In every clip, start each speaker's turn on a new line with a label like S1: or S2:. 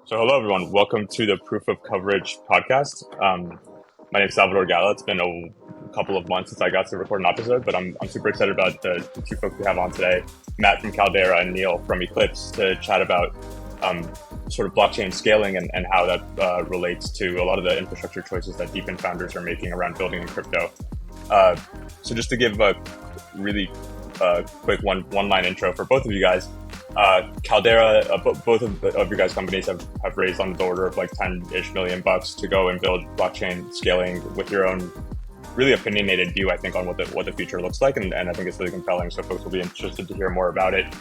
S1: So hello everyone, welcome to the Proof of Coverage podcast. My name is Salvador Gala. It's been a couple of months since I got to record an episode, but I'm super excited about the two folks we have on today, Matt from Caldera and Neel from Eclipse, to chat about sort of blockchain scaling and how that relates to a lot of the infrastructure choices that DePIN founders are making around building in crypto. So just to give a really quick one-line intro for both of you guys. Caldera, both of your guys' companies have raised on the order of like 10-ish million bucks to go and build blockchain scaling with your own really opinionated view, I think, on what the future looks like, and I think it's really compelling. So folks will be interested to hear more about it.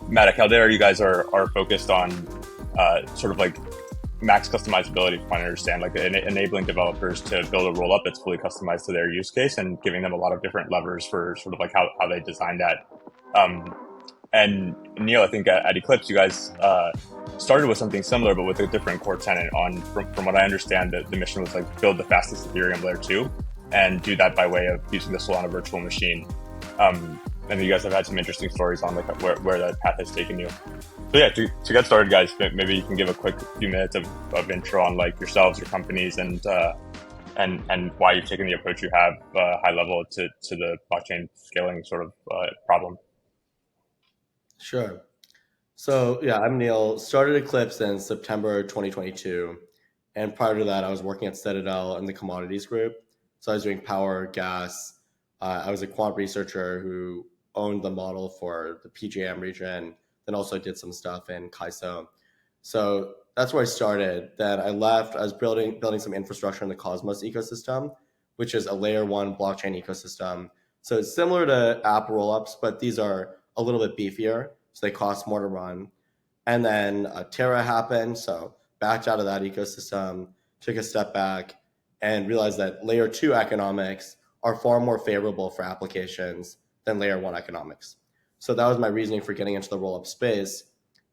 S1: Matt, at Caldera, you guys are focused on sort of like max customizability, from what I understand, like enabling developers to build a rollup that's fully customized to their use case and giving them a lot of different levers for sort of like how they design that. And Neel, I think at Eclipse, you guys started with something similar, but with a different core tenet. From what I understand, the mission was like build the fastest Ethereum layer 2 and do that by way of using the Solana Virtual Machine. And you guys have had some interesting stories on like where that path has taken you. So yeah, to get started, guys, maybe you can give a quick few minutes of intro on like yourselves, your companies, and why you've taken the approach you have high level to the blockchain scaling sort of problem.
S2: Sure. So yeah, I'm Neel. Started Eclipse in September 2022. And prior to that, I was working at Citadel in the commodities group. So I was doing power, gas. I was a quant researcher who owned the model for the PJM region, then also did some stuff in CAISO. So that's where I started. Then I left. I was building some infrastructure in the Cosmos ecosystem, which is a layer 1 blockchain ecosystem. So it's similar to app rollups, but these are a little bit beefier, so they cost more to run. And then Terra happened, so backed out of that ecosystem, took a step back, and realized that layer 2 economics are far more favorable for applications than layer 1 economics. So that was my reasoning for getting into the rollup space.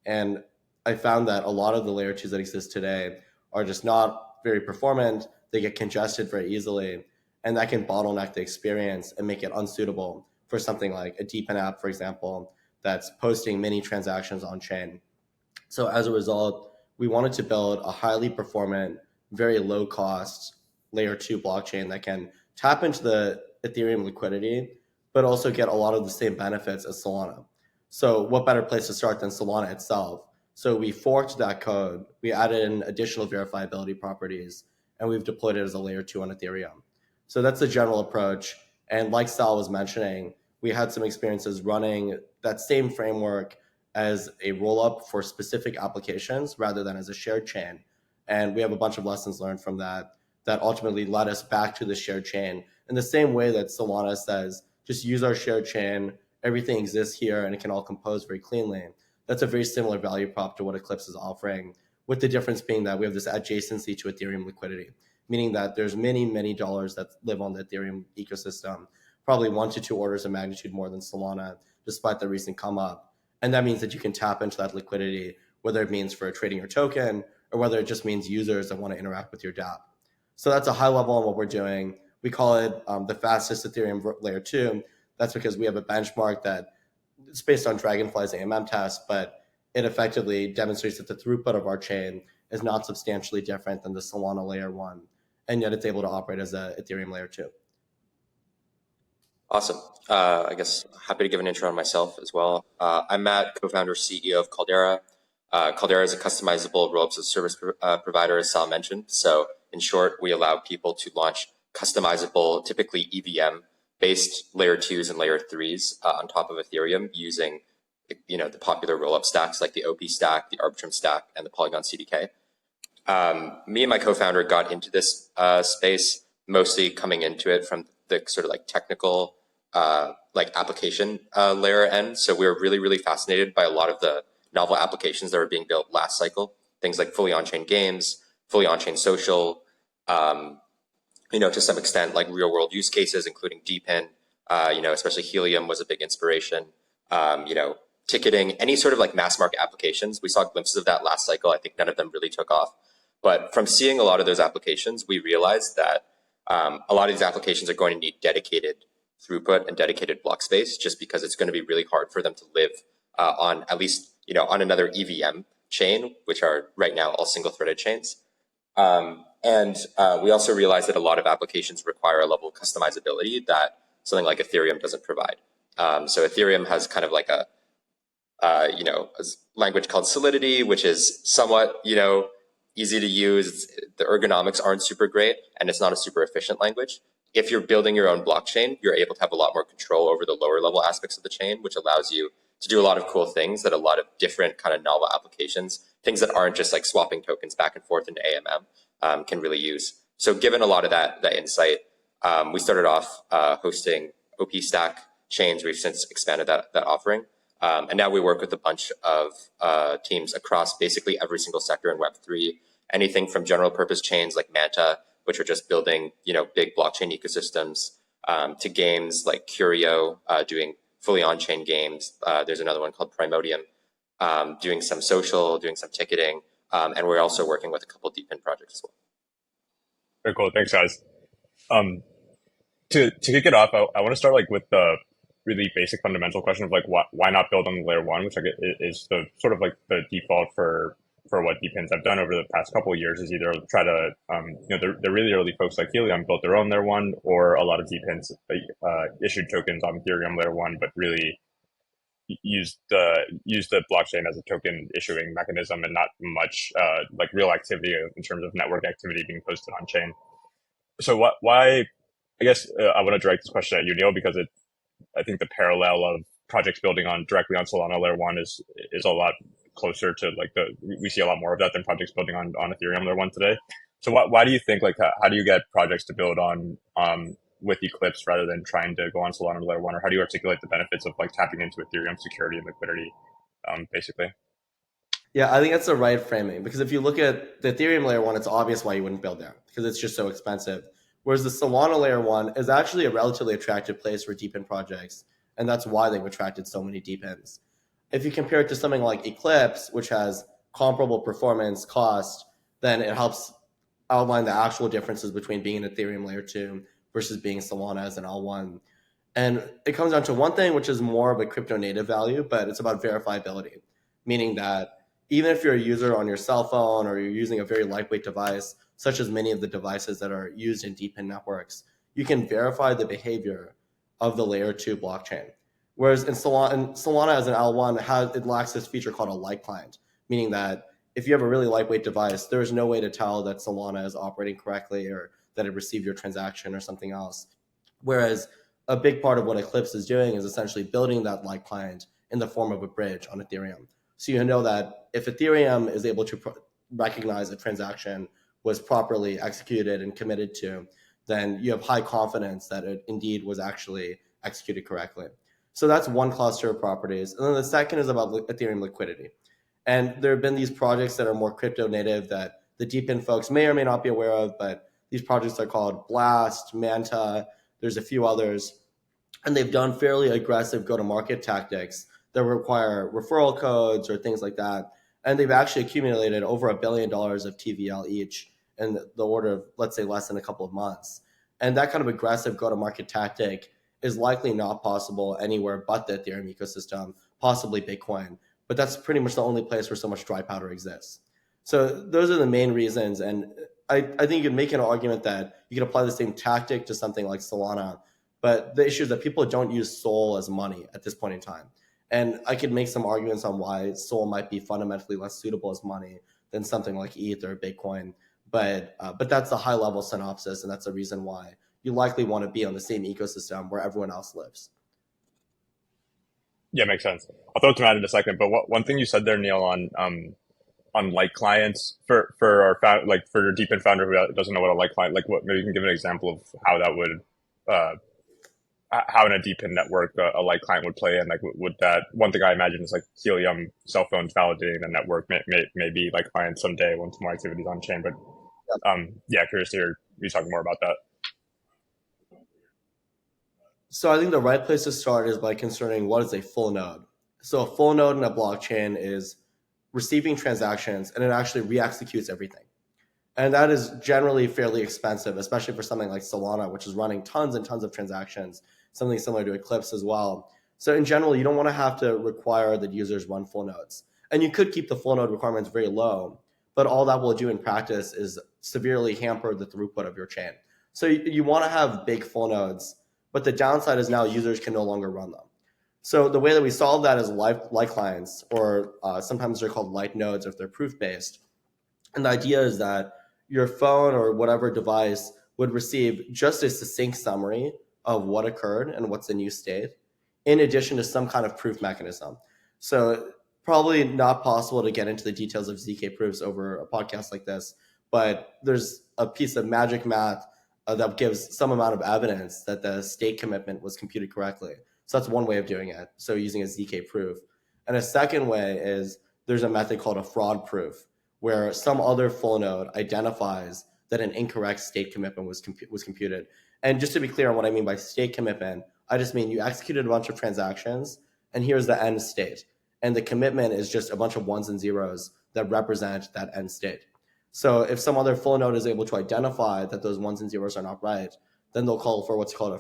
S2: And I found that a lot of the layer 2s that exist today are just not very performant. They get congested very easily, and that can bottleneck the experience and make it unsuitable for something like a DePIN app, for example, that's posting many transactions on chain. So as a result, we wanted to build a highly performant, very low cost layer 2 blockchain that can tap into the Ethereum liquidity, but also get a lot of the same benefits as Solana. So what better place to start than Solana itself? So we forked that code, we added in additional verifiability properties, and we've deployed it as a layer 2 on Ethereum. So that's the general approach. And like Sal was mentioning, we had some experiences running that same framework as a rollup for specific applications rather than as a shared chain. And we have a bunch of lessons learned from that ultimately led us back to the shared chain in the same way that Solana says, just use our shared chain, everything exists here and it can all compose very cleanly. That's a very similar value prop to what Eclipse is offering, with the difference being that we have this adjacency to Ethereum liquidity, meaning that there's many dollars that live on the Ethereum ecosystem, probably 1 to 2 orders of magnitude more than Solana, despite the recent come up. And that means that you can tap into that liquidity, whether it means for trading your token or whether it just means users that want to interact with your dApp. So that's a high level on what we're doing. We call it the fastest Ethereum layer 2. That's because we have a benchmark that it's based on Dragonfly's AMM test, but it effectively demonstrates that the throughput of our chain is not substantially different than the Solana layer 1, and yet it's able to operate as a Ethereum layer 2.
S3: Awesome. I guess happy to give an intro on myself as well. I'm Matt, co-founder, CEO of Caldera. Caldera is a customizable rollups as a service provider, as Sal mentioned. So in short, we allow people to launch customizable, typically EVM-based layer 2s and layer 3s on top of Ethereum using the popular rollup stacks like the OP stack, the Arbitrum stack, and the Polygon CDK. Me and my co-founder got into this space mostly coming into it from the sort of like technical like application layer end. So we were really fascinated by a lot of the novel applications that were being built last cycle, things like fully on-chain games, fully on-chain social, to some extent like real world use cases, including DePIN, especially Helium was a big inspiration, ticketing, any sort of like mass market applications. We saw glimpses of that last cycle. I think none of them really took off. But from seeing a lot of those applications, we realized that a lot of these applications are going to need dedicated throughput and dedicated block space, just because it's going to be really hard for them to live on at least on another EVM chain, which are right now all single-threaded chains. And we also realized that a lot of applications require a level of customizability that something like Ethereum doesn't provide. So Ethereum has kind of like a language called Solidity, which is somewhat, easy to use. The ergonomics aren't super great, and it's not a super efficient language. If you're building your own blockchain, you're able to have a lot more control over the lower level aspects of the chain, which allows you to do a lot of cool things that a lot of different kind of novel applications, things that aren't just like swapping tokens back and forth into AMM, can really use. So given a lot of that insight, we started off hosting OP Stack chains. We've since expanded that offering. And now we work with a bunch of teams across basically every single sector in Web3, anything from general purpose chains like Manta, which are just building, big blockchain ecosystems, to games like Curio, doing fully on-chain games. There's another one called Primodium, doing some social, doing some ticketing. And we're also working with a couple of DePIN projects as well.
S1: Very cool. Thanks, guys. To kick it off, I want to start with the really basic fundamental question of why not build on the layer one, which is the sort of like the default for what DePINs have done over the past couple of years, is either try to the really early folks like Helium built their own layer one, or a lot of DePINs issued tokens on Ethereum layer one, but really use the blockchain as a token issuing mechanism and not much real activity in terms of network activity being posted on chain. So why? I guess I want to direct this question at you, Neel, because I think the parallel of projects building directly on Solana layer one is a lot closer to we see a lot more of that than projects building on Ethereum layer one today. So why do you think how do you get projects to build on with Eclipse rather than trying to go on Solana layer one, or how do you articulate the benefits of tapping into Ethereum security and liquidity, basically?
S2: Yeah, I think that's the right framing, because if you look at the Ethereum layer one, it's obvious why you wouldn't build there, because it's just so expensive. Whereas the Solana layer one is actually a relatively attractive place for DePIN projects, and that's why they've attracted so many DePINs. If you compare it to something like Eclipse, which has comparable performance cost, then it helps outline the actual differences between being an Ethereum layer 2 versus being Solana as an L1. And it comes down to one thing, which is more of a crypto native value, but it's about verifiability, meaning that even if you're a user on your cell phone or you're using a very lightweight device, such as many of the devices that are used in DePIN networks, you can verify the behavior of the layer 2 blockchain. Whereas in Solana as an L1, it lacks this feature called a light client, meaning that if you have a really lightweight device, there is no way to tell that Solana is operating correctly or that it received your transaction or something else. Whereas a big part of what Eclipse is doing is essentially building that light client in the form of a bridge on Ethereum. So you know that if Ethereum is able to recognize a transaction was properly executed and committed to, then you have high confidence that it indeed was actually executed correctly. So that's one cluster of properties. And then the second is about Ethereum liquidity. And there have been these projects that are more crypto native that the DePIN folks may or may not be aware of, but these projects are called Blast, Manta, there's a few others. And they've done fairly aggressive go-to-market tactics that require referral codes or things like that. And they've actually accumulated over $1 billion of TVL each in the order of, let's say, less than a couple of months. And that kind of aggressive go-to-market tactic is likely not possible anywhere but the Ethereum ecosystem, possibly Bitcoin. But that's pretty much the only place where so much dry powder exists. So those are the main reasons. And I think you can make an argument that you can apply the same tactic to something like Solana. But the issue is that people don't use Sol as money at this point in time. And I could make some arguments on why Sol might be fundamentally less suitable as money than something like ETH or Bitcoin. But that's the high-level synopsis, and that's the reason why you likely want to be on the same ecosystem where everyone else lives.
S1: Yeah, makes sense. I'll throw it to Matt in a second, but one thing you said there, Neel, on light clients for our for your DePIN founder who doesn't know what a light client, maybe you can give an example of how that would how in a DePIN network a light client would play in. Would that, one thing I imagine is Helium cell phones validating the network may be light clients someday once more activities on chain. But curious to hear you talking more about that.
S2: So I think the right place to start is by concerning what is a full node. So a full node in a blockchain is receiving transactions and it actually re-executes everything. And that is generally fairly expensive, especially for something like Solana, which is running tons and tons of transactions, something similar to Eclipse as well. So in general, you don't want to have to require that users run full nodes. And you could keep the full node requirements very low, but all that will do in practice is severely hamper the throughput of your chain. So you want to have big full nodes, but the downside is now users can no longer run them. So the way that we solve that is light clients, or sometimes they're called light nodes if they're proof-based. And the idea is that your phone or whatever device would receive just a succinct summary of what occurred and what's the new state, in addition to some kind of proof mechanism. So probably not possible to get into the details of ZK proofs over a podcast like this, but there's a piece of magic math that gives some amount of evidence that the state commitment was computed correctly. So that's one way of doing it. So using a ZK proof. And a second way is there's a method called a fraud proof, where some other full node identifies that an incorrect state commitment was computed. And just to be clear on what I mean by state commitment, I just mean you executed a bunch of transactions, and here's the end state. And the commitment is just a bunch of ones and zeros that represent that end state. So if some other full node is able to identify that those ones and zeros are not right, then they'll call for what's called a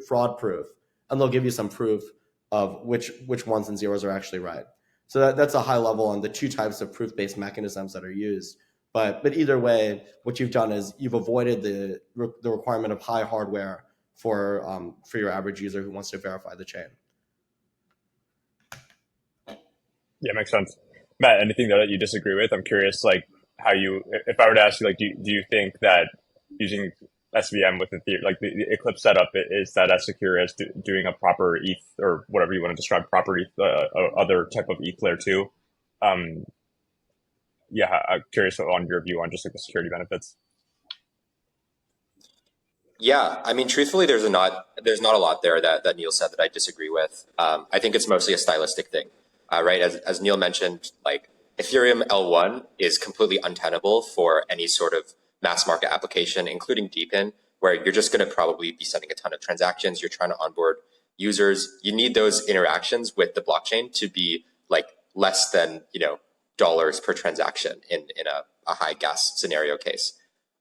S2: fraud proof, and they'll give you some proof of which ones and zeros are actually right. So that's a high level on the two types of proof-based mechanisms that are used. But either way, what you've done is you've avoided the requirement of high hardware for your average user who wants to verify the chain.
S1: Yeah, makes sense. Matt, anything that you disagree with? I'm curious, like how you, if I were to ask you, like, do you think that using SVM with Ethereum, like the Eclipse setup, is that as secure as doing a proper ETH or whatever you want to describe, proper ETH, other type of ETH layer 2? Yeah, I'm curious on your view on just like the security benefits.
S3: Yeah, I mean, truthfully, there's not a lot there that Neel said that I disagree with. I think it's mostly a stylistic thing, right? As Neel mentioned, like Ethereum L1 is completely untenable for any sort of mass market application, including DePIN, where you're just going to probably be sending a ton of transactions. You're trying to onboard users. You need those interactions with the blockchain to be like less than, dollars per transaction in a high gas scenario case.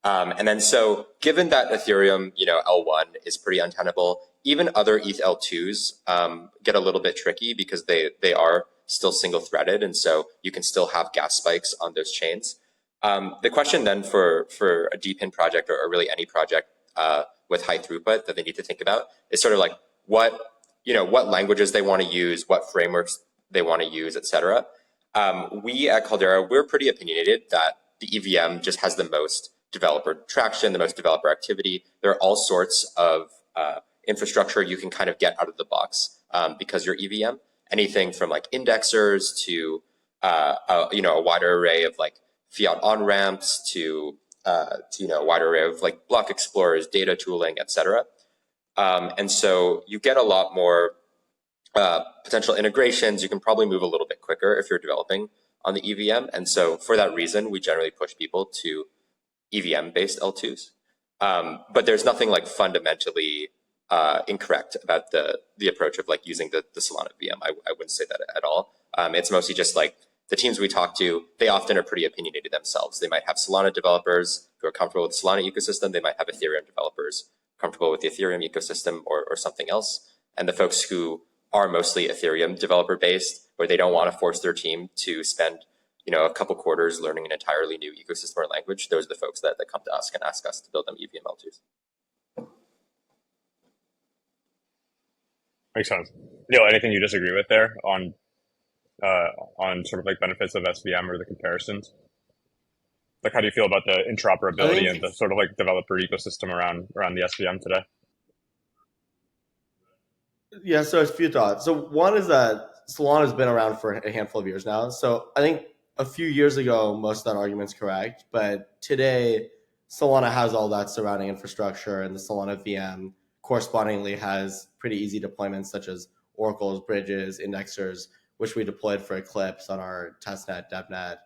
S3: And then so given that Ethereum, L1 is pretty untenable, even other ETH L2s get a little bit tricky because they are still single threaded. And so you can still have gas spikes on those chains. The question then for a DePIN project or really any project with high throughput that they need to think about is sort of like what languages they want to use, what frameworks they want to use, et cetera. We at Caldera, we're pretty opinionated that the EVM just has the most developer traction, the most developer activity. There are all sorts of infrastructure you can kind of get out of the box because you're EVM. Anything from like indexers to a wider array of like fiat on ramps to a wider array of like block explorers, data tooling, etc. And so you get a lot more potential integrations. You can probably move a little bit quicker if you're developing on the EVM. And so for that reason, we generally push people to EVM-based L2s. But there's nothing like fundamentally incorrect about the approach of like using the Solana VM. I wouldn't say that at all. It's mostly just like the teams we talk to, they often are pretty opinionated themselves. They might have Solana developers who are comfortable with the Solana ecosystem. They might have Ethereum developers comfortable with the Ethereum ecosystem or something else. And the folks who are mostly Ethereum developer based, where they don't want to force their team to spend a couple quarters learning an entirely new ecosystem or language, those are the folks that come to us and ask us to build them EVM L2s.
S1: Makes sense. Neel, anything you disagree with there on sort of like benefits of SVM or the comparisons? Like, how do you feel about the interoperability and the sort of like developer ecosystem around the SVM today?
S2: Yeah, so a few thoughts. So one is that Solana has been around for a handful of years now. So I think a few years ago, most of that argument's correct. But today, Solana has all that surrounding infrastructure, and the Solana VM correspondingly has pretty easy deployments such as oracles, bridges, indexers, which we deployed for Eclipse on our testnet, DevNet.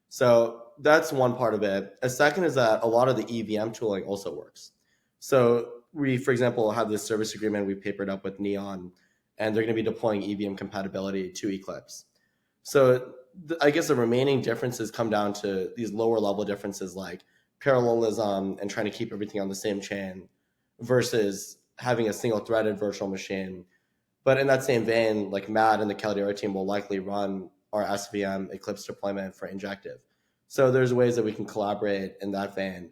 S2: So that's one part of it. A second is that a lot of the EVM tooling also works. So we, for example, have this service agreement we papered up with Neon, and they're going to be deploying EVM compatibility to Eclipse. So I guess the remaining differences come down to these lower level differences like parallelism and trying to keep everything on the same chain versus having a single threaded virtual machine. But in that same vein, like Matt and the Caldera team will likely run our SVM Eclipse deployment for Injective. So there's ways that we can collaborate in that vein.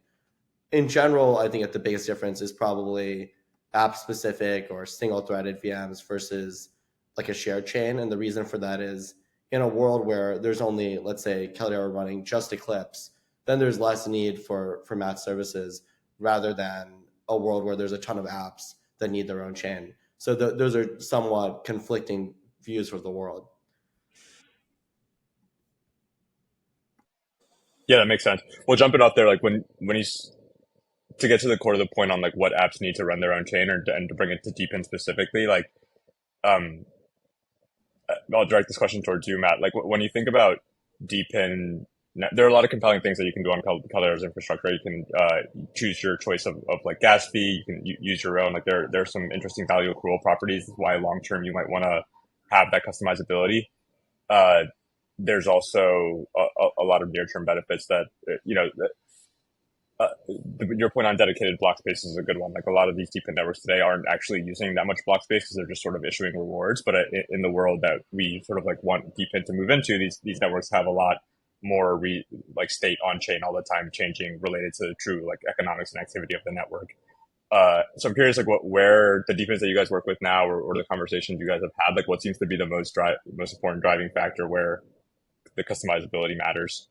S2: In general, I think that the biggest difference is probably app-specific or single-threaded VMs versus like a shared chain. And the reason for that is in a world where there's only, let's say, Caldera running just Eclipse, then there's less need for Matt services rather than a world where there's a ton of apps that need their own chain. So those are somewhat conflicting views for the world.
S1: Yeah, that makes sense. Well, jumping off there, like when you to get to the core of the point on like what apps need to run their own chain and to bring it to DePIN specifically, like um, I'll direct this question towards you, Matt. Like when you think about DePIN, there are a lot of compelling things that you can do on Caldera's infrastructure. You can choose your choice of like gas fee. You can use your own. Like there's some interesting value accrual properties. That's why long term you might want to have that customizability. There's also a lot of near term benefits that your point on dedicated block space is a good one. Like a lot of these DePIN networks today aren't actually using that much block space because they're just sort of issuing rewards. But in the world that we sort of like want DePIN to move into, these networks have a lot more like state on chain all the time changing related to the true like economics and activity of the network. So I'm curious, like where the DePINs that you guys work with now, or the conversations you guys have had, like what seems to be the most important driving factor where the customizability matters.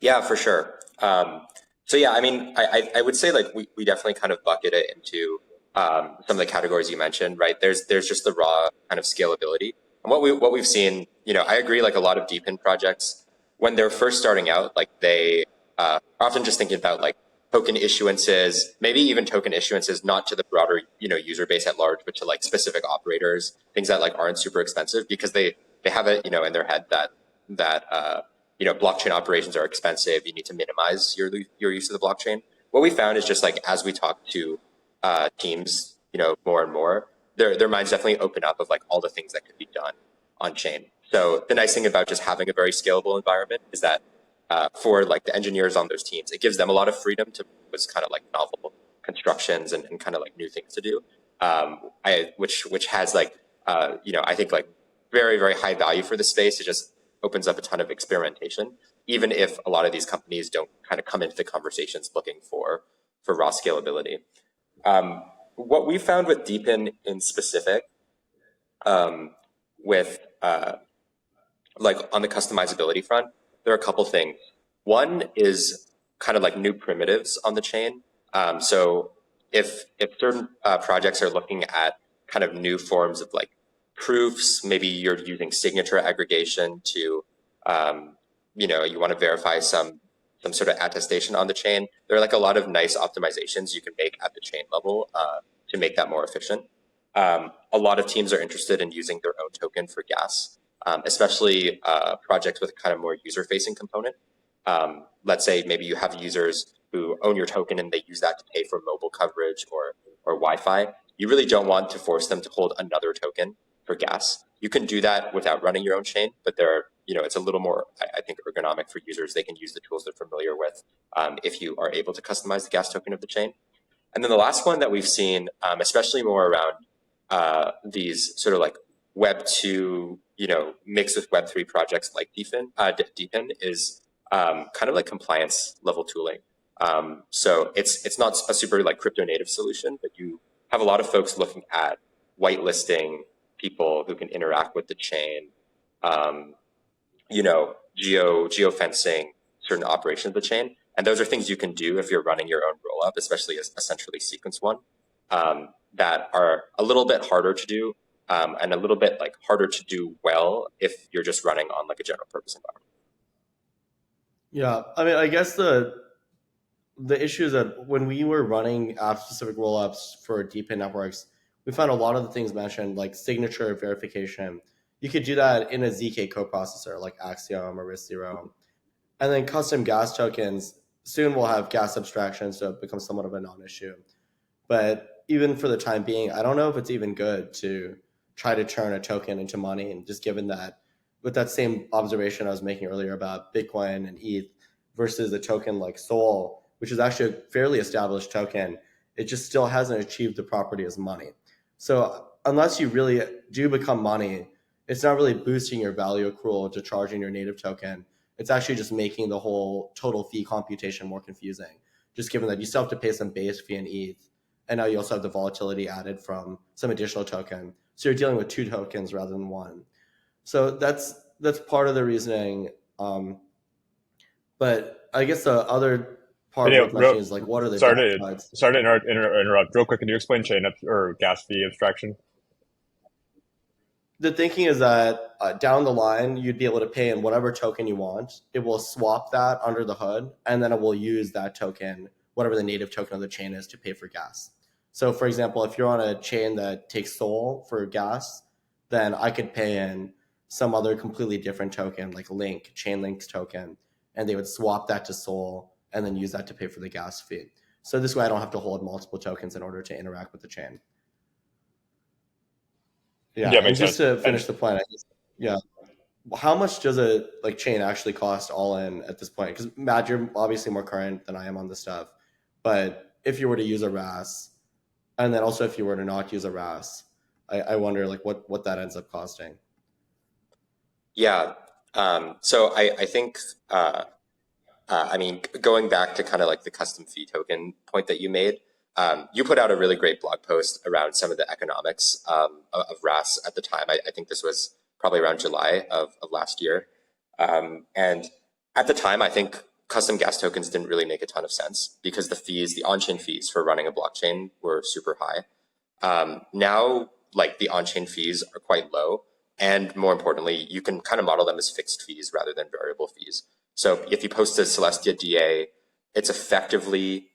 S3: Yeah, for sure. So yeah, I mean, I would say like we definitely kind of bucket it into some of the categories you mentioned, right? There's just the raw kind of scalability. And what we've seen, I agree, like a lot of DePIN projects, when they're first starting out, like they are often just thinking about like token issuances, maybe even token issuances, not to the broader, user base at large, but to like specific operators, things that like aren't super expensive because they have it, in their head that blockchain operations are expensive. You need to minimize your use of the blockchain. What we found is just like as we talk to teams, more and more, their minds definitely open up of like all the things that could be done on chain. So the nice thing about just having a very scalable environment is that for like the engineers on those teams, it gives them a lot of freedom to what's kind of like novel constructions and kind of like new things to do, which has like I think like very, very high value for the space. It just opens up a ton of experimentation, even if a lot of these companies don't kind of come into the conversations looking for raw scalability. What we found with DePIN in specific, with like on the customizability front, there are a couple things. One is kind of like new primitives on the chain. So if certain projects are looking at kind of new forms of like proofs, maybe you're using signature aggregation to, you want to verify some sort of attestation on the chain. There are like a lot of nice optimizations you can make at the chain level to make that more efficient. A lot of teams are interested in using their own token for gas, especially projects with kind of more user-facing component. Let's say maybe you have users who own your token and they use that to pay for mobile coverage or Wi-Fi. You really don't want to force them to hold another token for gas. You can do that without running your own chain, but it's a little more, I think, ergonomic for users. They can use the tools they're familiar with if you are able to customize the gas token of the chain. And then the last one that we've seen, especially more around these sort of like Web 2, mixed with Web 3 projects like DePIN is kind of like compliance level tooling. So it's not a super like crypto native solution, but you have a lot of folks looking at whitelisting people who can interact with the chain, geofencing certain operations of the chain. And those are things you can do if you're running your own rollup, especially a centrally sequenced one, that are a little bit harder to do and a little bit like harder to do well if you're just running on like a general purpose environment.
S2: Yeah, I mean, I guess the issue is that when we were running app-specific rollups for DePIN networks, we found a lot of the things mentioned, like signature verification. You could do that in a ZK coprocessor like Axiom or RISC-0. And then custom gas tokens, soon we'll have gas abstraction, so it becomes somewhat of a non-issue. But even for the time being, I don't know if it's even good to try to turn a token into money. And just given that, with that same observation I was making earlier about Bitcoin and ETH versus a token like Sol, which is actually a fairly established token, it just still hasn't achieved the property as money. So unless you really do become money, it's not really boosting your value accrual to charging your native token. It's actually just making the whole total fee computation more confusing, just given that you still have to pay some base fee in ETH. And now you also have the volatility added from some additional token. So you're dealing with 2 tokens rather than 1. So that's part of the reasoning. But I guess the other part worth mentioning is like, what are the downsides?
S1: Sorry to interrupt. Real quick, can you explain chain or gas fee abstraction?
S2: The thinking is that down the line, you'd be able to pay in whatever token you want. It will swap that under the hood, and then it will use that token, whatever the native token of the chain is, to pay for gas. So for example, if you're on a chain that takes Sol for gas, then I could pay in some other completely different token, like Link, Chainlink's token, and they would swap that to Sol and then use that to pay for the gas fee. So this way I don't have to hold multiple tokens in order to interact with the chain. Yeah, and just to finish the point, how much does a chain actually cost all in at this point? Because Matt, you're obviously more current than I am on this stuff, but if you were to use a RAS, and then also if you were to not use a RAS, I wonder what that ends up costing.
S3: Yeah, so I think I mean, going back to kind of like the custom fee token point that you made. You put out a really great blog post around some of the economics of RAS at the time. I think this was probably around July of last year. And at the time, I think custom gas tokens didn't really make a ton of sense because the on-chain fees for running a blockchain were super high. Now, like the on-chain fees are quite low. And more importantly, you can kind of model them as fixed fees rather than variable fees. So if you post a Celestia DA, it's effectively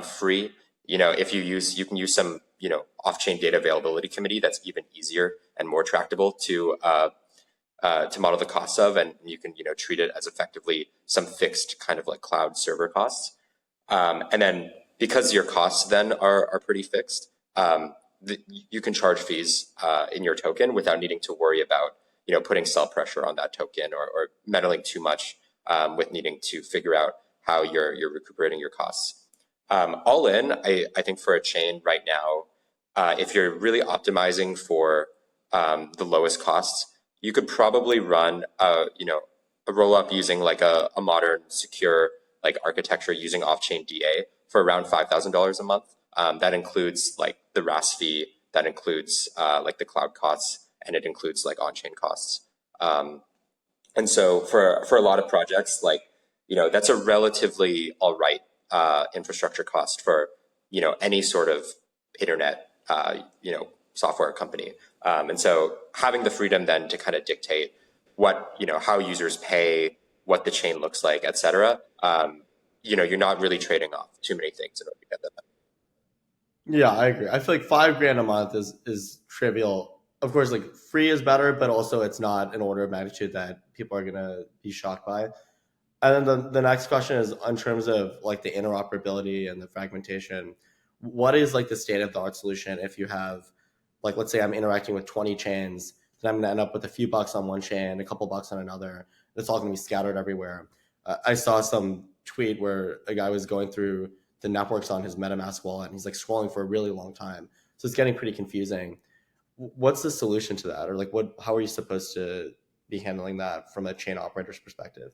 S3: free. If you can use some, off-chain data availability committee that's even easier and more tractable to model the costs of, and you can, treat it as effectively some fixed kind of like cloud server costs. And then because your costs then are pretty fixed, you can charge fees in your token without needing to worry about, putting sell pressure on that token or meddling too much with needing to figure out how you're recuperating your costs. All in, I think for a chain right now, if you're really optimizing for the lowest costs, you could probably run a roll up using like a modern secure like architecture using off-chain DA for around $5,000 a month. That includes like the RAS fee, that includes like the cloud costs, and it includes like on-chain costs. And so for a lot of projects, like that's a relatively all right infrastructure cost for any sort of internet software company, and so having the freedom then to kind of dictate what how users pay, what the chain looks like, etc. You're not really trading off too many things in order to get that.
S2: Yeah, I agree. I feel like $5,000 a month is trivial. Of course, like free is better, but also it's not an order of magnitude that people are gonna be shocked by. And then the next question is in terms of like the interoperability and the fragmentation. What is like the state of the art solution if you have, like, let's say I'm interacting with 20 chains, then I'm going to end up with a few bucks on one chain, a couple bucks on another. It's all going to be scattered everywhere. I saw some tweet where a guy was going through the networks on his MetaMask wallet and he's like scrolling for a really long time. So it's getting pretty confusing. What's the solution to that? Or like how are you supposed to be handling that from a chain operator's perspective?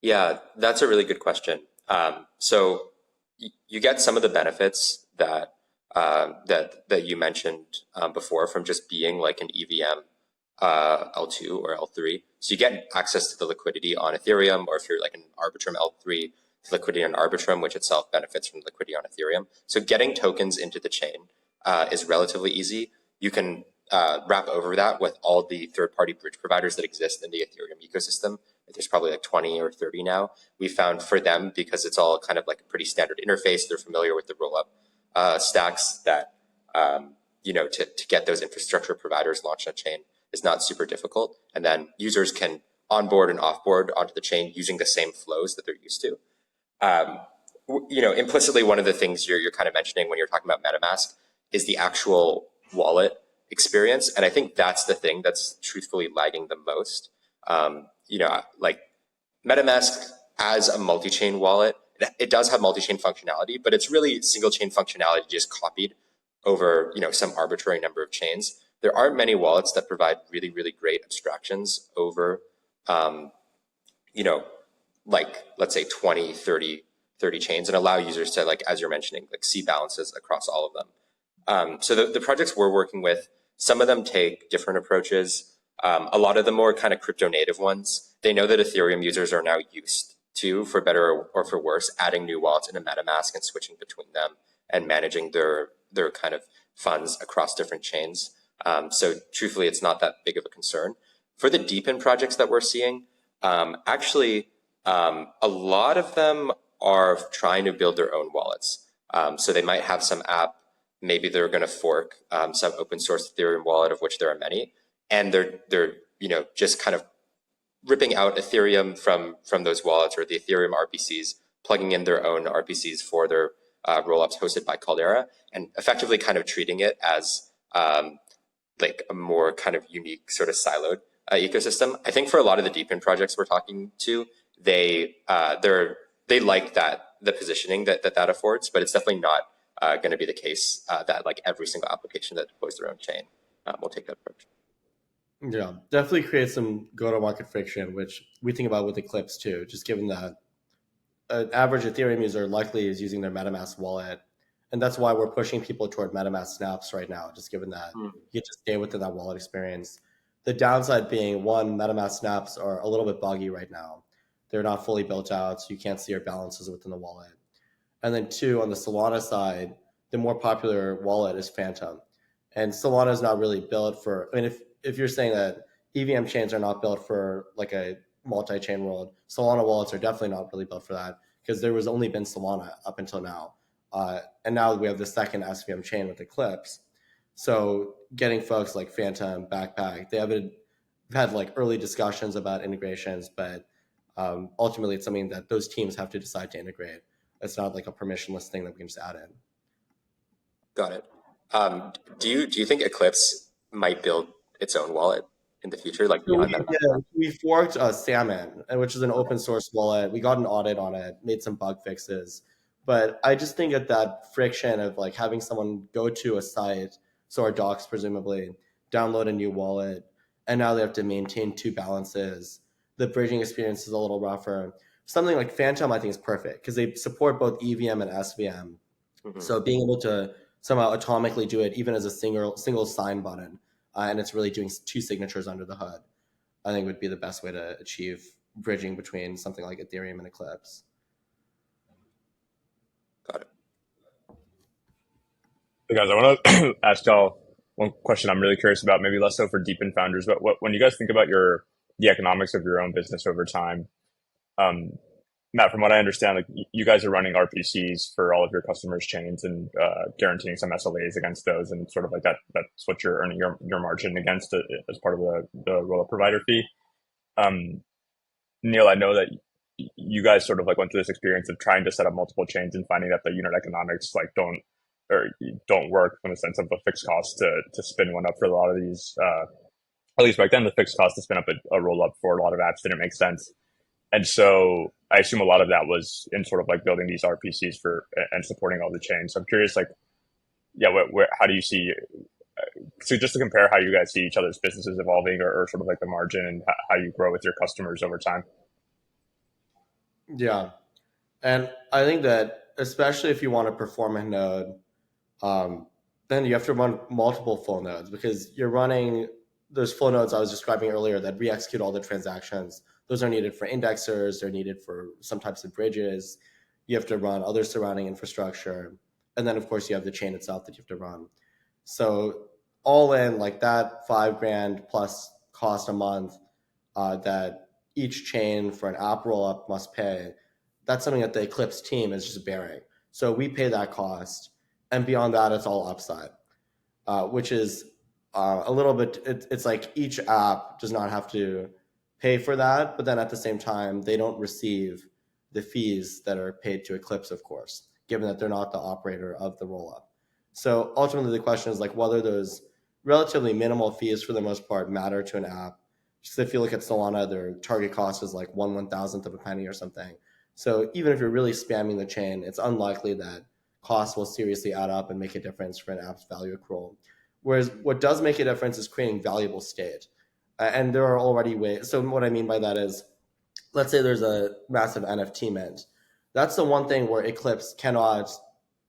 S3: Yeah, that's a really good question. So you get some of the benefits that you mentioned before from just being like an EVM L2 or L3. So you get access to the liquidity on Ethereum, or if you're like an Arbitrum L3, liquidity on Arbitrum, which itself benefits from liquidity on Ethereum. So getting tokens into the chain is relatively easy. You can wrap over that with all the third-party bridge providers that exist in the Ethereum ecosystem. There's probably like 20 or 30 now. We found for them, because it's all kind of like a pretty standard interface, they're familiar with the roll-up stacks, that to get those infrastructure providers launched on chain is not super difficult. And then users can onboard and offboard onto the chain using the same flows that they're used to. Implicitly, one of the things you're kind of mentioning when you're talking about MetaMask is the actual wallet experience. And I think that's the thing that's truthfully lagging the most. Like MetaMask as a multi-chain wallet, it does have multi-chain functionality, but it's really single chain functionality just copied over, some arbitrary number of chains. there aren't many wallets that provide really, really great abstractions over, like let's say 20, 30 chains, and allow users to, like, as you're mentioning, like see balances across all of them. So the projects we're working with, some of them take different approaches. A lot of the more kind of crypto native ones, they know that Ethereum users are now used to, for better or for worse, adding new wallets into MetaMask and switching between them and managing their kind of funds across different chains. So truthfully, it's not that big of a concern. For the DePIN projects that we're seeing, actually, a lot of them are trying to build their own wallets. So they might have some app, maybe they're going to fork some open source Ethereum wallet, of which there are many, and they're just kind of ripping out Ethereum from those wallets, or the Ethereum RPCs, plugging in their own RPCs for their rollups hosted by Caldera, and effectively kind of treating it as like a more kind of unique sort of siloed ecosystem. I think for a lot of the DePIN projects we're talking to, they like the positioning that affords, but it's definitely not going to be the case that like every single application that deploys their own chain will take that approach.
S2: Yeah, definitely create some go-to-market friction, which we think about with Eclipse too, just given that an average Ethereum user likely is using their MetaMask wallet. And that's why we're pushing people toward MetaMask snaps right now, just given that you get to stay within that wallet experience. The downside being, one, MetaMask snaps are a little bit buggy right now. They're not fully built out, so you can't see your balances within the wallet. And then two, on the Solana side, the more popular wallet is Phantom. And Solana is not really built for, I mean, if you're saying that EVM chains are not built for like a multi-chain world, Solana wallets are definitely not really built for that, because there was only been Solana up until now. And now we have the second SVM chain with Eclipse. So getting folks like Phantom, Backpack, they've had like early discussions about integrations, but ultimately it's something that those teams have to decide to integrate. It's not like a permissionless thing that we can just add in.
S3: Got it. Do you think Eclipse might build its own wallet in the future, like
S2: So
S3: beyond that?
S2: we forked Salmon, which is an open source wallet. We got an audit on it, made some bug fixes. But I just think that friction of like having someone go to a site, so our docs presumably, download a new wallet, and now they have to maintain two balances. The bridging experience is a little rougher. Something like Phantom, I think, is perfect because they support both EVM and SVM.
S3: Mm-hmm.
S2: So being able to somehow atomically do it, even as a single sign button, and it's really doing two signatures under the hood, I think would be the best way to achieve bridging between something like Ethereum and Eclipse.
S3: Got it.
S1: Hey guys, I want to ask y'all one question I'm really curious about, maybe less so for DePIN founders, but when you guys think about the economics of your own business over time, Matt, from what I understand, like you guys are running RPCs for all of your customers' chains and guaranteeing some SLAs against those, and sort of like that's what you're earning your margin against as part of the rollup provider fee. Neel, I know that you guys sort of like went through this experience of trying to set up multiple chains and finding that the unit economics like don't work from the sense of a fixed cost to spin one up for a lot of these. At least back then, the fixed cost to spin up a roll up for a lot of apps didn't make sense. And so I assume a lot of that was in sort of like building these RPCs and supporting all the chains. So I'm curious, like, yeah, how do you see, so just to compare how you guys see each other's businesses evolving, or sort of like the margin and how you grow with your customers over time?
S2: Yeah. And I think that especially if you want to perform a node, then you have to run multiple full nodes, because you're running those full nodes I was describing earlier that re-execute all the transactions. Those are needed for indexers, they're needed for some types of bridges. You have to run other surrounding infrastructure. And then of course you have the chain itself that you have to run. So all in, like that $5,000 plus cost a month that each chain for an app rollup must pay, that's something that the Eclipse team is just bearing. So we pay that cost, and beyond that, it's all upside, which is a little bit, it's like each app does not have to pay for that, but then at the same time, they don't receive the fees that are paid to Eclipse, of course, given that they're not the operator of the rollup. So ultimately, the question is like whether those relatively minimal fees for the most part matter to an app. Just if you look at Solana, their target cost is like 1/1000th of a penny or something. So even if you're really spamming the chain, it's unlikely that costs will seriously add up and make a difference for an app's value accrual. Whereas what does make a difference is creating valuable state. And there are already ways. So what I mean by that is, let's say there's a massive NFT mint. That's the one thing where Eclipse cannot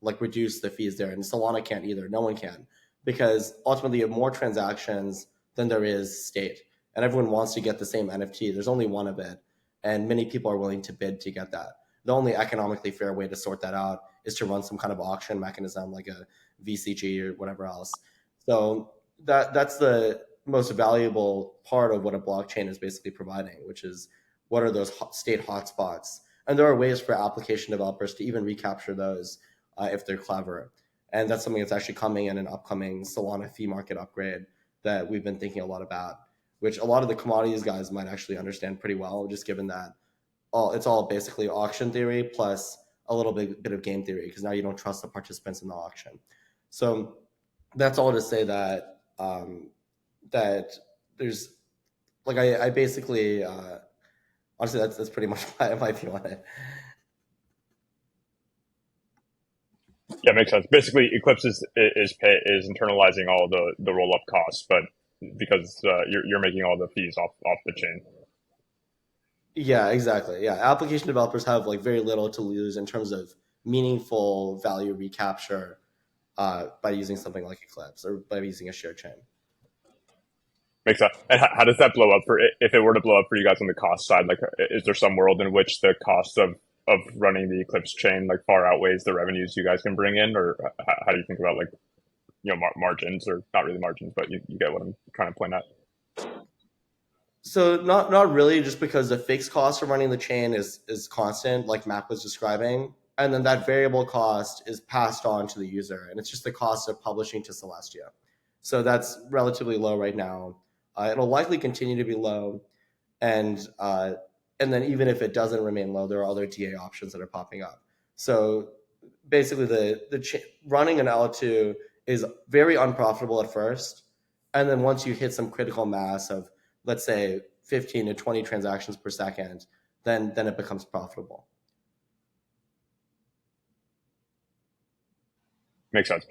S2: like reduce the fees there, and Solana can't either. No one can, because ultimately you have more transactions than there is state, and everyone wants to get the same NFT. There's only one of it, and many people are willing to bid to get that. The only economically fair way to sort that out is to run some kind of auction mechanism like a VCG or whatever else. So that's the most valuable part of what a blockchain is basically providing, which is what are those state hotspots. And there are ways for application developers to even recapture those if they're clever. And that's something that's actually coming in an upcoming Solana fee market upgrade that we've been thinking a lot about, which a lot of the commodities guys might actually understand pretty well, just given that it's all basically auction theory plus a little bit of game theory, because now you don't trust the participants in the auction. So that's all to say that that there's like I basically honestly that's pretty much my view on it.
S1: Yeah, makes sense. Basically, Eclipse is internalizing all the roll up costs, but because you're making all the fees off the chain.
S2: Yeah, exactly. Yeah, application developers have like very little to lose in terms of meaningful value recapture by using something like Eclipse or by using a shared chain.
S1: Makes sense. And how does that blow up for if it were to blow up for you guys on the cost side? Like, is there some world in which the cost of running the Eclipse chain like far outweighs the revenues you guys can bring in, or how do you think about like margins, or not really margins, but you get what I'm trying to point at?
S2: So not really, just because the fixed cost of running the chain is constant, like Matt was describing, and then that variable cost is passed on to the user, and it's just the cost of publishing to Celestia. So that's relatively low right now. It'll likely continue to be low, and then even if it doesn't remain low, there are other DA options that are popping up. So basically, running an L2 is very unprofitable at first, and then once you hit some critical mass of, let's say, 15 to 20 transactions per second, then it becomes profitable.
S1: Makes sense.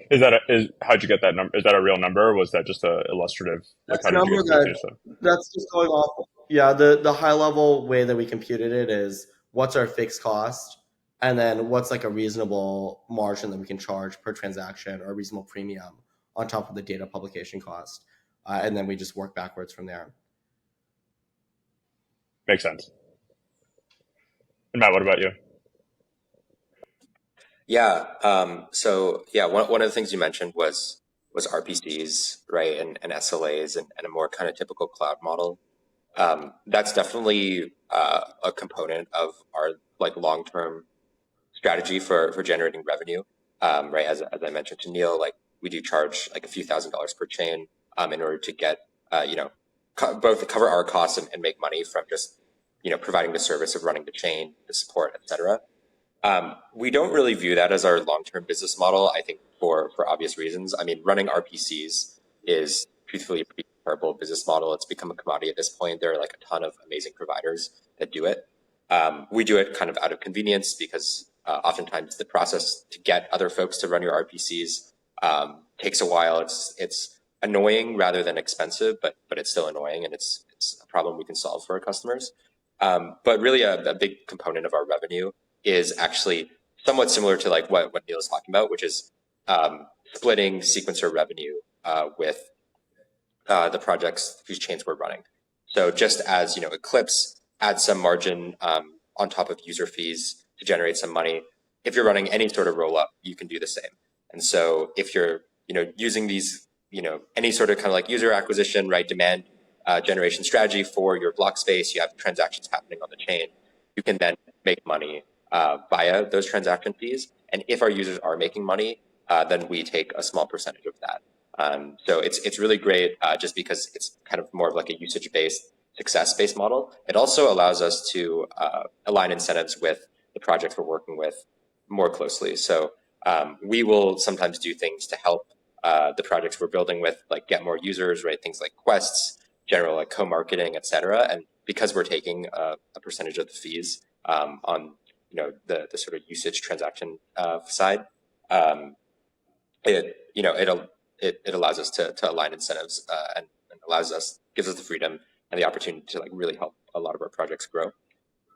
S1: How'd you get that number? Is that a real number, or was that just a illustrative? Like,
S2: That's
S1: how
S2: a
S1: did you
S2: number
S1: get to
S2: that's just going off. Yeah, the high level way that we computed it is what's our fixed cost, and then what's like a reasonable margin that we can charge per transaction, or a reasonable premium on top of the data publication cost, and then we just work backwards from there.
S1: Makes sense. And Matt, what about you?
S3: Yeah. So yeah, one of the things you mentioned was RPCs, right, and SLAs, and a more kind of typical cloud model. That's definitely a component of our like long-term strategy for generating revenue. Right, as I mentioned to Neel, like we do charge like a few $1,000s per chain in order to get both cover our costs and make money from just providing the service of running the chain, the support, etc. We don't really view that as our long-term business model, I think, for obvious reasons. I mean, running RPCs is truthfully a pretty terrible business model. It's become a commodity at this point. There are like a ton of amazing providers that do it. We do it kind of out of convenience because oftentimes the process to get other folks to run your RPCs takes a while. It's annoying rather than expensive, but it's still annoying, and it's a problem we can solve for our customers. But really a big component of our revenue is actually somewhat similar to like what Neel is talking about, which is splitting sequencer revenue with the projects whose chains we're running. So just as Eclipse adds some margin on top of user fees to generate some money, if you're running any sort of roll up, you can do the same. And so if you're using these any sort of kind of like user acquisition, right, demand generation strategy for your block space, you have transactions happening on the chain, you can then make money via those transaction fees. And if our users are making money, then we take a small percentage of that. So it's really great just because it's kind of more of like a usage-based, success-based model. It also allows us to align incentives with the projects we're working with more closely. So we will sometimes do things to help the projects we're building with, like get more users, right? Things like quests, general like co-marketing, et cetera. And because we're taking a percentage of the fees on the sort of usage transaction side, it'll it allows us to align incentives and gives us the freedom and the opportunity to like really help a lot of our projects grow.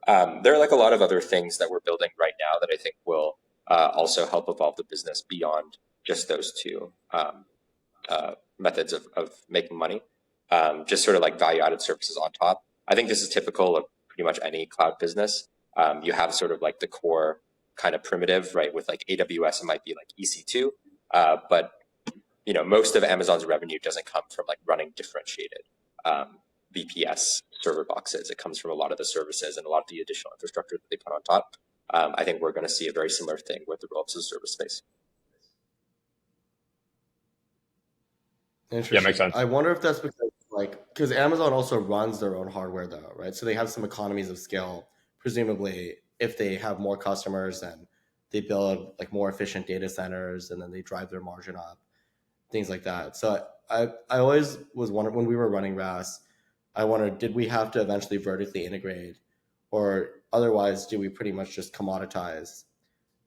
S3: There are like a lot of other things that we're building right now that I think will also help evolve the business beyond just those two methods of making money. Just sort of like value-added services on top. I think this is typical of pretty much any cloud business. You have sort of like the core kind of primitive, right? With like AWS, it might be like EC2, but most of Amazon's revenue doesn't come from like running differentiated VPS server boxes. It comes from a lot of the services and a lot of the additional infrastructure that they put on top. I think we're going to see a very similar thing with the rollups as a service space.
S2: Interesting.
S1: Yeah, makes sense.
S2: I wonder if that's because Amazon also runs their own hardware though, right? So they have some economies of scale, presumably, if they have more customers and they build like more efficient data centers and then they drive their margin up, things like that. So I always was wondering when we were running RAS, I wondered, did we have to eventually vertically integrate, or otherwise do we pretty much just commoditize?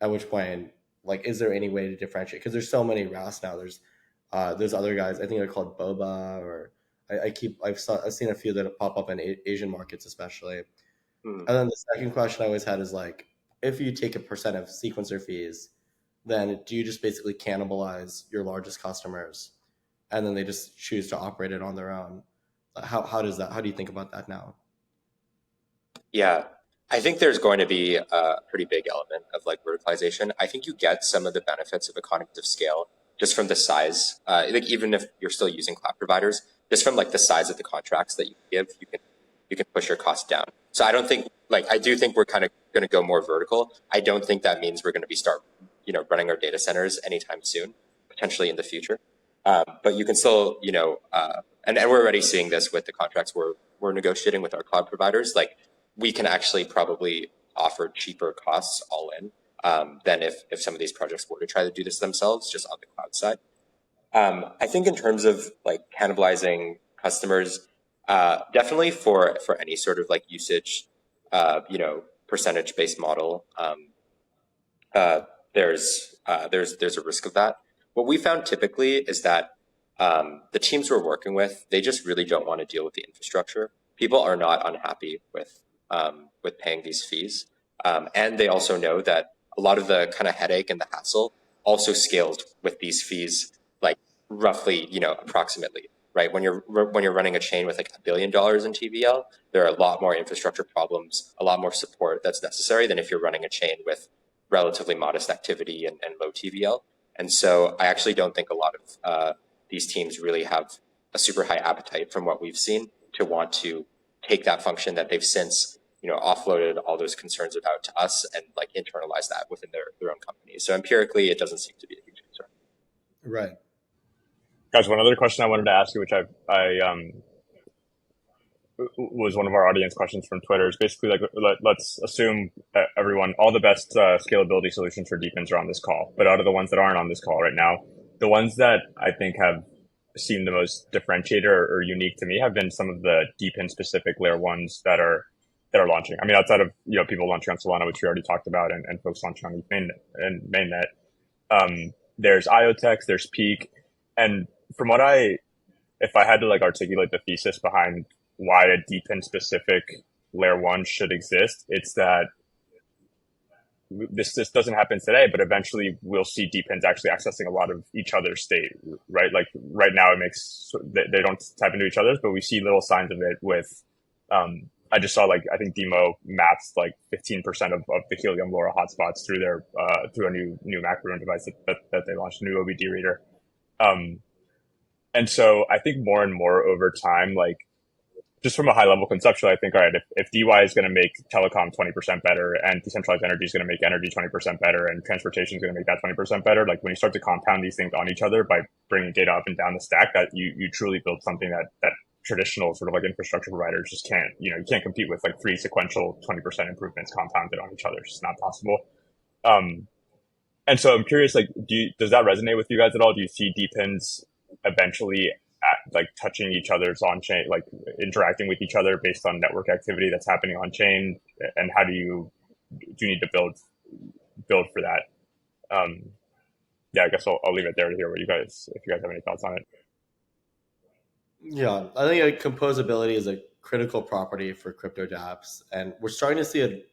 S2: At which point, like, is there any way to differentiate? Because there's so many RAS now. There's other guys. I think they're called Boba, or I've seen a few that pop up in Asian markets, especially. And then the second question I always had is like, if you take a percent of sequencer fees, then do you just basically cannibalize your largest customers, and then they just choose to operate it on their own? How does that? How do you think about that now?
S3: Yeah, I think there's going to be a pretty big element of like verticalization. I think you get some of the benefits of economies of scale just from the size. Like even if you're still using cloud providers, just from like the size of the contracts that you give, you can push your costs down. So I don't think I do think we're kind of going to go more vertical. I don't think that means we're going to be running our data centers anytime soon, potentially in the future. But you can still and we're already seeing this with the contracts we're negotiating with our cloud providers. Like we can actually probably offer cheaper costs all in than if some of these projects were to try to do this themselves just on the cloud side. I think in terms of like cannibalizing customers, definitely for any sort of like usage, percentage based model, there's a risk of that. What we found typically is that the teams we're working with, they just really don't want to deal with the infrastructure. People are not unhappy with paying these fees, and they also know that a lot of the kind of headache and the hassle also scales with these fees, like roughly, approximately, right? When you're running a chain with like $1 billion in TVL, there are a lot more infrastructure problems, a lot more support that's necessary than if you're running a chain with relatively modest activity and low TVL. And so I actually don't think a lot of these teams really have a super high appetite from what we've seen to want to take that function that they've since offloaded all those concerns about to us and like internalize that within their own companies. So empirically, it doesn't seem to be a huge concern.
S2: Right.
S1: Guys, one other question I wanted to ask you, which I was one of our audience questions from Twitter, is basically like, let's assume everyone, all the best scalability solutions for DePINs are on this call, but out of the ones that aren't on this call right now, the ones that I think have seemed the most differentiator or unique to me have been some of the DePIN specific layer ones that are launching. I mean, outside of people launching on Solana, which we already talked about, and folks launching on mainnet. There's IoTex, there's Peak, and from what if I had to like articulate the thesis behind why a DePIN specific layer one should exist, it's that this doesn't happen today, but eventually we'll see DePINs actually accessing a lot of each other's state, right? Like right now they don't tap into each other's, but we see little signs of it with, I just saw I think Demo maps 15% of the Helium LoRa hotspots through through a new Mac-Ruin device that they launched, a new OBD reader. And so I think more and more over time, just from a high level conceptual, I think, all right, if DY is going to make telecom 20% better and decentralized energy is going to make energy 20% better and transportation is going to make that 20% better, when you start to compound these things on each other by bringing data up and down the stack, that you truly build something that traditional sort of infrastructure providers just can't, you can't compete with 3 sequential 20% improvements compounded on each other. It's just not possible. And so I'm curious, does that resonate with you guys at all? Do you see DePINs eventually touching each other's on chain, interacting with each other based on network activity that's happening on chain? And how do you need to build for that? yeah, I guess I'll leave it there to hear what you guys, if you guys have any thoughts on it.
S2: Yeah, I think composability is a critical property for crypto dApps, and we're starting to see it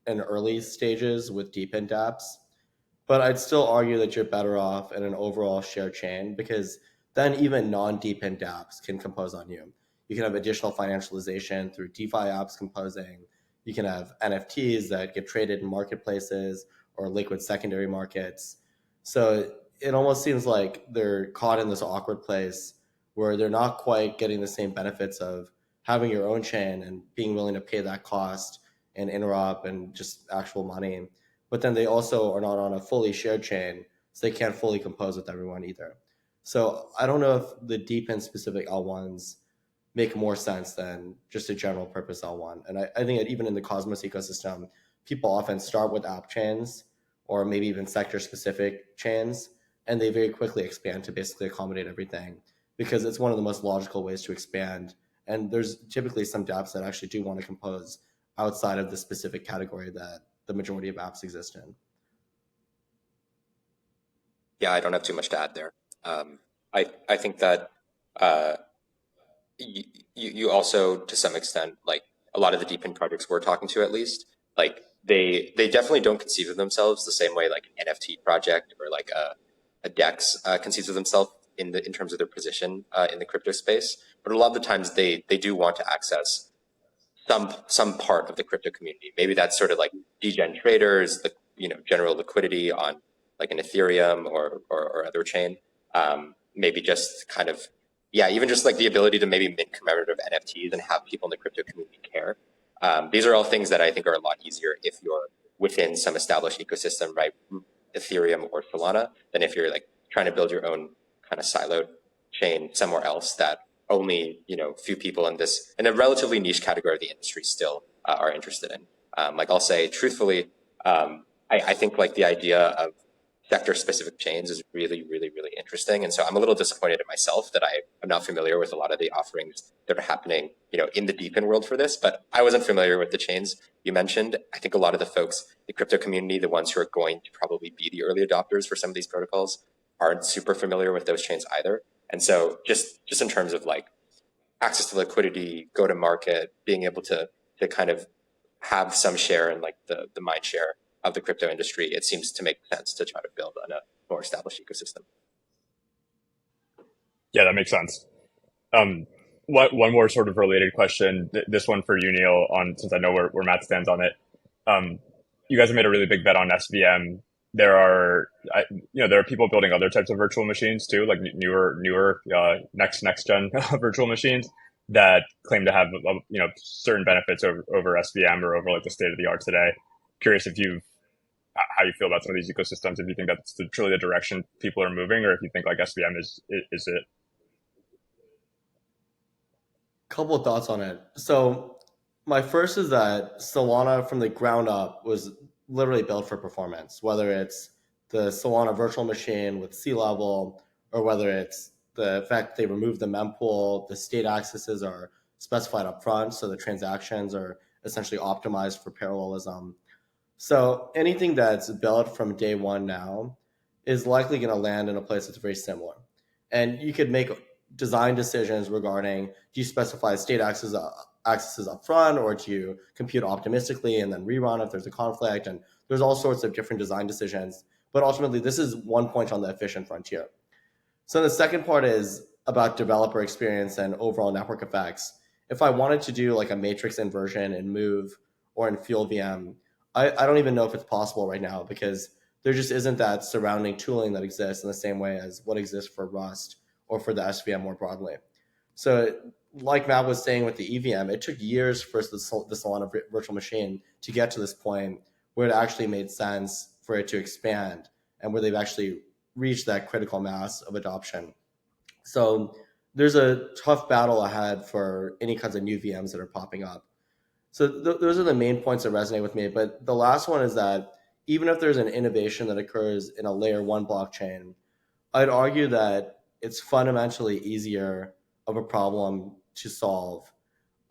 S2: in early stages with DePIN dApps. But I'd still argue that you're better off in an overall shared chain, because then even non-DePIN dApps can compose on you. You can have additional financialization through DeFi apps composing. You can have NFTs that get traded in marketplaces or liquid secondary markets. So it almost seems like they're caught in this awkward place where they're not quite getting the same benefits of having your own chain and being willing to pay that cost and interop and just actual money. But then they also are not on a fully shared chain, so they can't fully compose with everyone either. So I don't know if the DePIN specific L1s make more sense than just a general purpose L1. And I think that even in the Cosmos ecosystem, people often start with app chains or maybe even sector specific chains, and they very quickly expand to basically accommodate everything, because it's one of the most logical ways to expand. And there's typically some dApps that actually do want to compose outside of the specific category that the majority of apps exist in.
S3: Yeah, I don't have too much to add there. I think that you also, to some extent, like a lot of the DePIN projects we're talking to, at least, like they definitely don't conceive of themselves the same way like an NFT project or like a DEX conceives of themselves in terms of their position in the crypto space. But a lot of the times they do want to access some part of the crypto community. Maybe that's sort of like degen traders, the general liquidity on like an Ethereum or other chain. Maybe just kind of, yeah, even just like the ability to maybe mint commemorative NFTs and have people in the crypto community care. These are all things that I think are a lot easier if you're within some established ecosystem, right? Ethereum or Solana, than if you're like trying to build your own kind of siloed chain somewhere else that only few people in a relatively niche category of the industry still are interested in. Like I'll say truthfully, I think like the idea of sector specific chains is really, really, really interesting. And so I'm a little disappointed in myself that I am not familiar with a lot of the offerings that are happening, in the DePIN world for this, but I wasn't familiar with the chains you mentioned. I think a lot of the folks, the crypto community, the ones who are going to probably be the early adopters for some of these protocols, aren't super familiar with those chains either. And so just in terms of like access to liquidity, go to market, being able to kind of have some share in like the mind share of the crypto industry, it seems to make sense to try to build on a more established ecosystem.
S1: Yeah, that makes sense. One more sort of related question, this one for you, Neel, since I know where Matt stands on it. You guys have made a really big bet on SVM. There are people building other types of virtual machines too, like newer next gen virtual machines that claim to have certain benefits over SVM or over like the state of the art today. Curious how you feel about some of these ecosystems, if you think that's truly the direction people are moving, or if you think like SVM is it.
S2: Couple of thoughts on it. So my first is that Solana from the ground up was literally built for performance, whether it's the Solana virtual machine with sea level, or whether it's the fact they removed the mempool, the state accesses are specified up front, so the transactions are essentially optimized for parallelism. So anything that's built from day one now is likely going to land in a place that's very similar. And you could make design decisions regarding, do you specify state accesses up front, or do you compute optimistically and then rerun if there's a conflict? And there's all sorts of different design decisions. But ultimately, this is one point on the efficient frontier. So the second part is about developer experience and overall network effects. If I wanted to do like a matrix inversion in Move or in Fuel VM, I don't even know if it's possible right now, because there just isn't that surrounding tooling that exists in the same way as what exists for Rust or for the SVM more broadly. So like Matt was saying with the EVM, it took years for the Solana virtual machine to get to this point where it actually made sense for it to expand and where they've actually reached that critical mass of adoption. So there's a tough battle ahead for any kinds of new VMs that are popping up. So those are the main points that resonate with me. But the last one is that even if there's an innovation that occurs in a layer one blockchain, I'd argue that it's fundamentally easier of a problem to solve,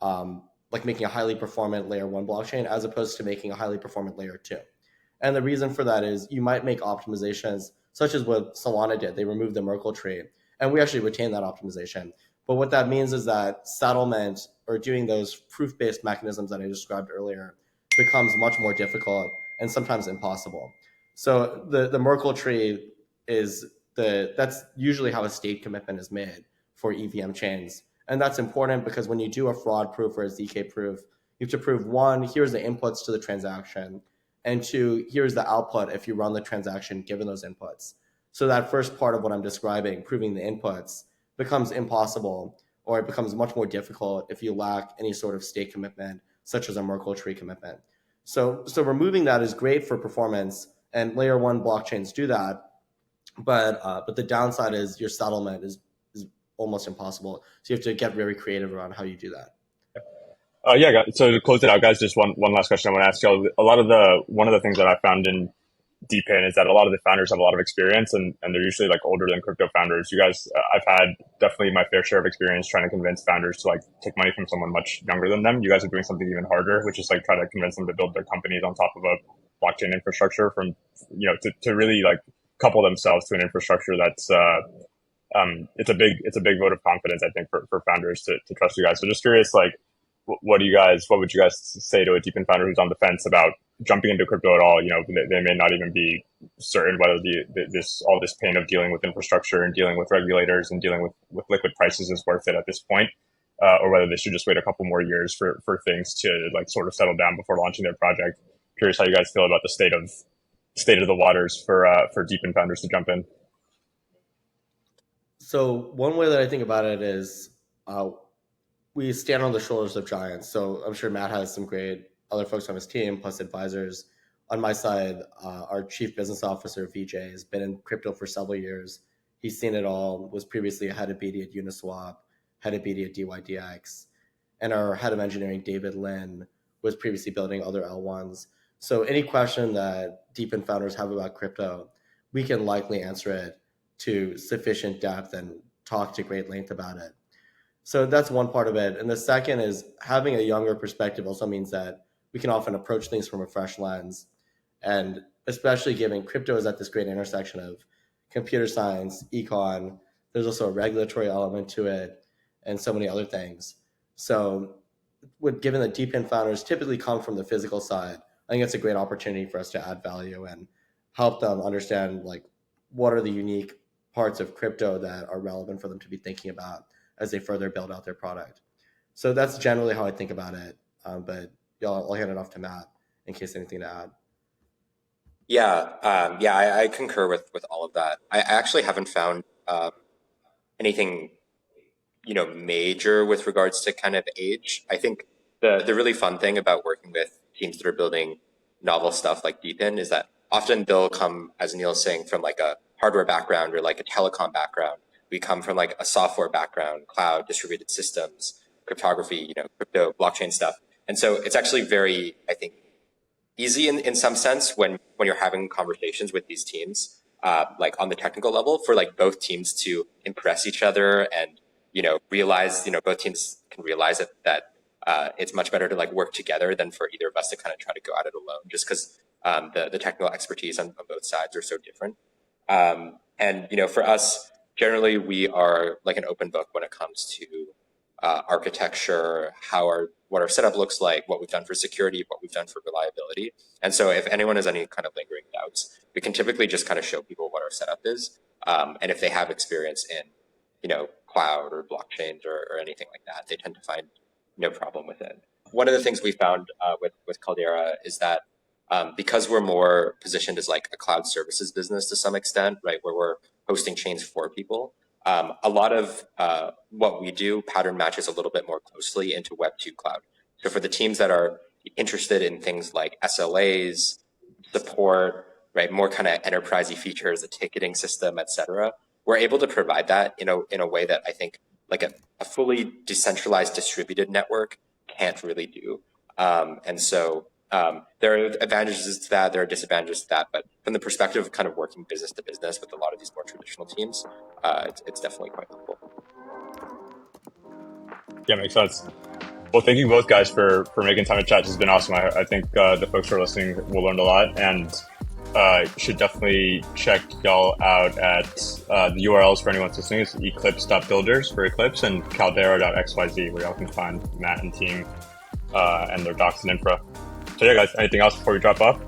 S2: like making a highly performant layer one blockchain as opposed to making a highly performant layer two. And the reason for that is you might make optimizations such as what Solana did. They removed the Merkle tree, and we actually retained that optimization. But what that means is that settlement or doing those proof-based mechanisms that I described earlier becomes much more difficult and sometimes impossible. So the Merkle tree that's usually how a state commitment is made for EVM chains. And that's important because when you do a fraud proof or a ZK proof, you have to prove one, here's the inputs to the transaction, and two, here's the output if you run the transaction given those inputs. So that first part of what I'm describing, proving the inputs, becomes impossible, or it becomes much more difficult if you lack any sort of state commitment, such as a Merkle tree commitment. So removing that is great for performance, and layer one blockchains do that. But the downside is your settlement is almost impossible. So you have to get very creative around how you do that.
S1: Yeah, so to close it out, guys, just one last question I want to ask you. One of the things that I found in DePIN is that a lot of the founders have a lot of experience, and they're usually like older than crypto founders. You guys, I've had definitely my fair share of experience trying to convince founders to like take money from someone much younger than them. You guys are doing something even harder, which is like try to convince them to build their companies on top of a blockchain infrastructure to really like couple themselves to an infrastructure that's it's a big vote of confidence, I think, for founders to trust you guys. So just curious, like, what would you guys say to a DePIN founder who's on the fence about jumping into crypto at all? They may not even be certain whether all this pain of dealing with infrastructure and dealing with regulators and dealing with liquid prices is worth it at this point, or whether they should just wait a couple more years for things to like sort of settle down before launching their project. Curious how you guys feel about the state of the waters for DePIN founders to jump in.
S2: So one way that I think about it is we stand on the shoulders of giants. So I'm sure Matt has some great other folks on his team, plus advisors. On my side, our chief business officer, Vijay, has been in crypto for several years. He's seen it all, was previously a head of BD at Uniswap, head of BD at DYDX. And our head of engineering, David Lin, was previously building other L1s. So any question that DePIN founders have about crypto, we can likely answer it to sufficient depth and talk to great length about it. So that's one part of it. And the second is having a younger perspective also means that we can often approach things from a fresh lens. And especially given crypto is at this great intersection of computer science, econ, there's also a regulatory element to it, and so many other things. So given that DePIN founders typically come from the physical side, I think it's a great opportunity for us to add value and help them understand like what are the unique parts of crypto that are relevant for them to be thinking about as they further build out their product. So that's generally how I think about it. But I'll hand it off to Matt in case anything to add.
S3: I concur with all of that. I actually haven't found anything major with regards to kind of age. I think the really fun thing about working with teams that are building novel stuff like DePIN is that often they'll come, as Neel's saying, from like a hardware background or like a telecom background. We come from like a software background, cloud, distributed systems, cryptography, crypto, blockchain stuff. And so it's actually very, I think, easy in some sense when you're having conversations with these teams, like on the technical level, for like both teams to impress each other and, realize, both teams can realize that it's much better to like work together than for either of us to kind of try to go at it alone, just because the technical expertise on both sides are so different. And for us, generally, we are like an open book when it comes to architecture, what our setup looks like, what we've done for security, what we've done for reliability. And so if anyone has any kind of lingering doubts, we can typically just kind of show people what our setup is. And if they have experience in, cloud or blockchains or anything like that, they tend to find no problem with it. One of the things we found with Caldera is that because we're more positioned as like a cloud services business to some extent, right, where we're hosting chains for people, a lot of what we do pattern matches a little bit more closely into Web2 cloud. So for the teams that are interested in things like SLAs, support, right, more kind of enterprisey features, a ticketing system, et cetera, we're able to provide that in a way that I think like a fully decentralized distributed network can't really do. And so there are advantages to that, there are disadvantages to that, but from the perspective of kind of working business to business with a lot of these more traditional teams, it's definitely quite helpful.
S1: Yeah, makes sense. Well, thank you both guys for making time to chat. This has been awesome. I think the folks who are listening will learn a lot, and should definitely check y'all out at the URLs for anyone listening is eclipse.builders for Eclipse and caldera.xyz, where y'all can find Matt and team and their docs and info. So yeah, guys, anything else before we drop off?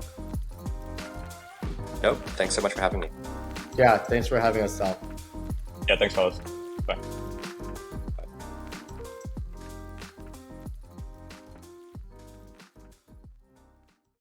S3: Nope. Thanks so much for having me.
S2: Yeah, thanks for having us, Sal.
S1: Yeah, thanks, fellas. Bye.